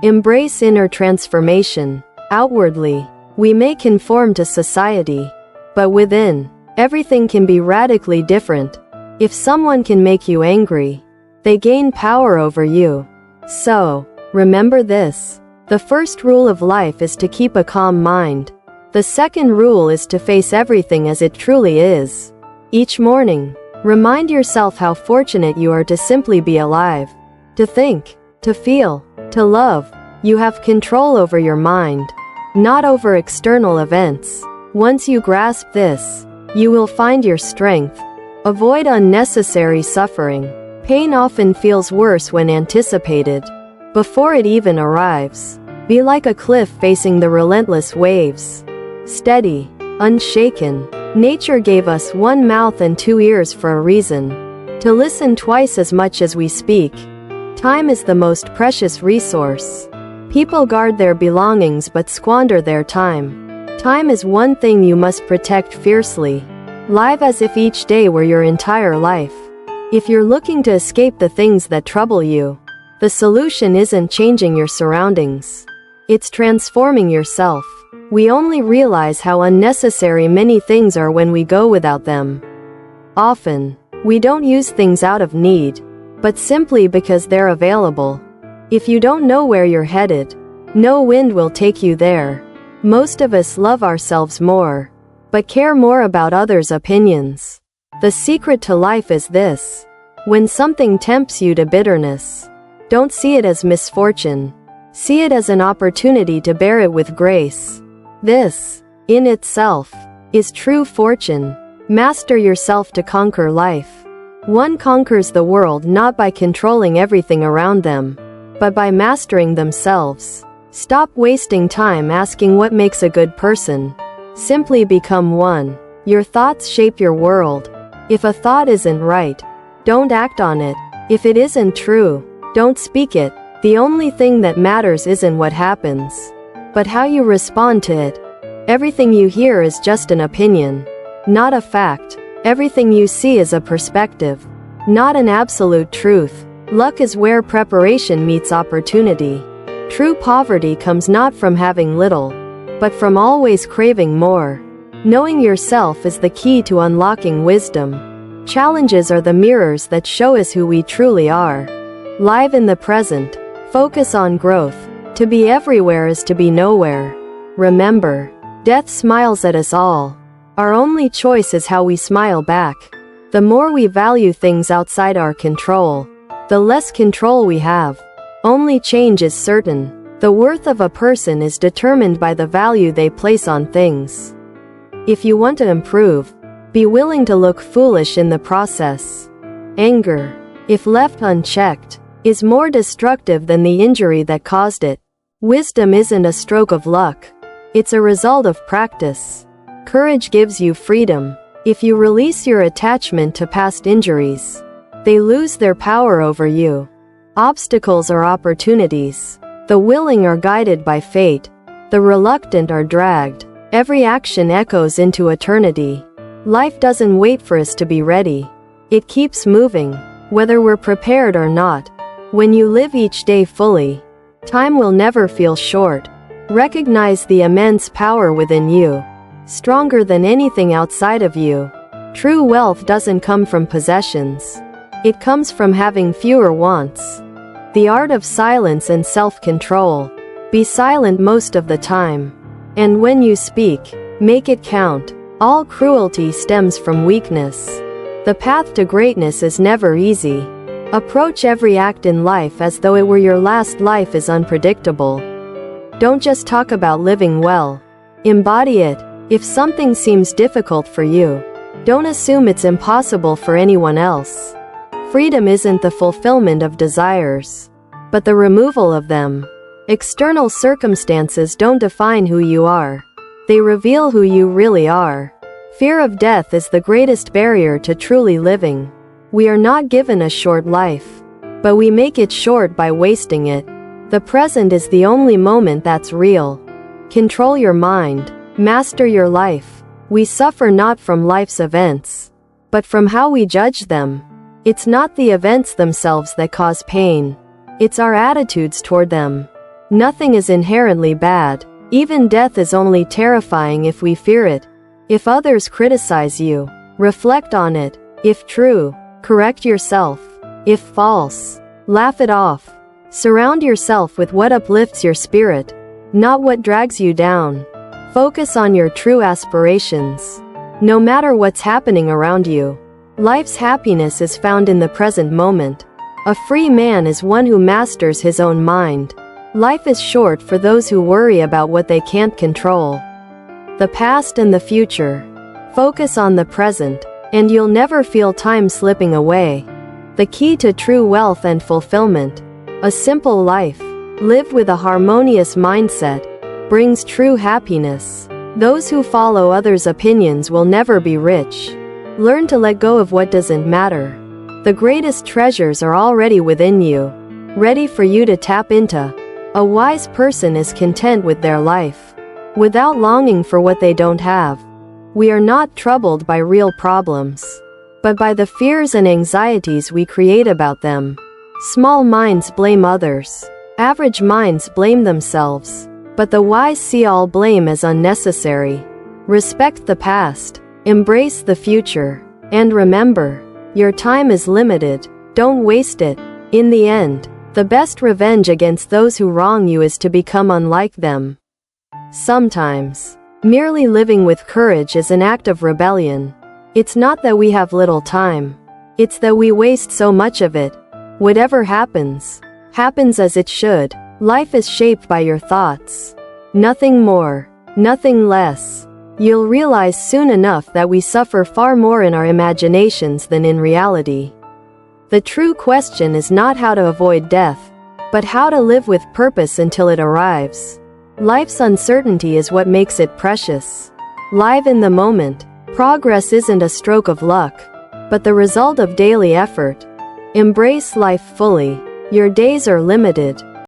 Embrace inner transformation. Outwardly, we may conform to society, but within, everything can be radically different. If someone can make you angry, they gain power over you. So, remember this. The first rule of life is to keep a calm mind. The second rule is to face everything as it truly is. Each morning, remind yourself how fortunate you are to simply be alive, to think, to feel, to love. You have control over your mind, not over external events. Once you grasp this, you will find your strength. Avoid unnecessary suffering. Pain often feels worse when anticipated, before it even arrives. Be like a cliff facing the relentless waves. Steady, unshaken. Nature gave us one mouth and two ears for a reason. To listen twice as much as we speak. Time is the most precious resource. People guard their belongings but squander their time. Time is one thing you must protect fiercely. Live as if each day were your entire life. If you're looking to escape the things that trouble you, the solution isn't changing your surroundings. It's transforming yourself. We only realize how unnecessary many things are when we go without them. Often, we don't use things out of need, but simply because they're available. If you don't know where you're headed, no wind will take you there. Most of us love ourselves more, but care more about others' opinions. The secret to life is this. When something tempts you to bitterness, don't see it as misfortune. See it as an opportunity to bear it with grace. This, in itself, is true fortune. Master yourself to conquer life. One conquers the world not by controlling everything around them, but by mastering themselves. Stop wasting time asking what makes a good person. Simply become one. Your thoughts shape your world. If a thought isn't right, don't act on it. If it isn't true, don't speak it. The only thing that matters isn't what happens, but how you respond to it. Everything you hear is just an opinion, not a fact. Everything you see is a perspective, not an absolute truth. Luck is where preparation meets opportunity. True poverty comes not from having little, but from always craving more. Knowing yourself is the key to unlocking wisdom. Challenges are the mirrors that show us who we truly are. Live in the present. Focus on growth. To be everywhere is to be nowhere. Remember, death smiles at us all. Our only choice is how we smile back. The more we value things outside our control, the less control we have. Only change is certain. The worth of a person is determined by the value they place on things. If you want to improve, be willing to look foolish in the process. Anger, if left unchecked, is more destructive than the injury that caused it. Wisdom isn't a stroke of luck. It's a result of practice. Courage gives you freedom. If you release your attachment to past injuries, they lose their power over you. Obstacles are opportunities. The willing are guided by fate. The reluctant are dragged. Every action echoes into eternity. Life doesn't wait for us to be ready. It keeps moving, whether we're prepared or not. When you live each day fully, time will never feel short. Recognize the immense power within you, stronger than anything outside of you. True wealth doesn't come from possessions. It comes from having fewer wants. The art of silence and self-control. Be silent most of the time. And when you speak, make it count. All cruelty stems from weakness. The path to greatness is never easy. Approach every act in life as though it were your last. Life is unpredictable. Don't just talk about living well. Embody it. If something seems difficult for you, don't assume it's impossible for anyone else. Freedom isn't the fulfillment of desires, but the removal of them. External circumstances don't define who you are. They reveal who you really are. Fear of death is the greatest barrier to truly living. We are not given a short life, but we make it short by wasting it. The present is the only moment that's real. Control your mind. Master your life. We suffer not from life's events, but from how we judge them. It's not the events themselves that cause pain. It's our attitudes toward them. Nothing is inherently bad. Even death is only terrifying if we fear it. If others criticize you, reflect on it. If true, correct yourself. If false, laugh it off. Surround yourself with what uplifts your spirit, not what drags you down. Focus on your true aspirations. No matter what's happening around you, life's happiness is found in the present moment. A free man is one who masters his own mind. Life is short for those who worry about what they can't control. The past and the future. Focus on the present, and you'll never feel time slipping away. The key to true wealth and fulfillment. A simple life, lived with a harmonious mindset, brings true happiness. Those who follow others' opinions will never be rich. Learn to let go of what doesn't matter. The greatest treasures are already within you, ready for you to tap into. A wise person is content with their life, without longing for what they don't have. We are not troubled by real problems, but by the fears and anxieties we create about them. Small minds blame others. Average minds blame themselves. But the wise see all blame as unnecessary. Respect the past, embrace the future, and remember, your time is limited. Don't waste it. In the end, the best revenge against those who wrong you is to become unlike them. Sometimes, merely living with courage is an act of rebellion. It's not that we have little time. It's that we waste so much of it. Whatever happens, happens as it should. Life is shaped by your thoughts. Nothing more, nothing less. You'll realize soon enough that we suffer far more in our imaginations than in reality. The true question is not how to avoid death, but how to live with purpose until it arrives. Life's uncertainty is what makes it precious. Live in the moment. Progress isn't a stroke of luck, but the result of daily effort. Embrace life fully. Your days are limited.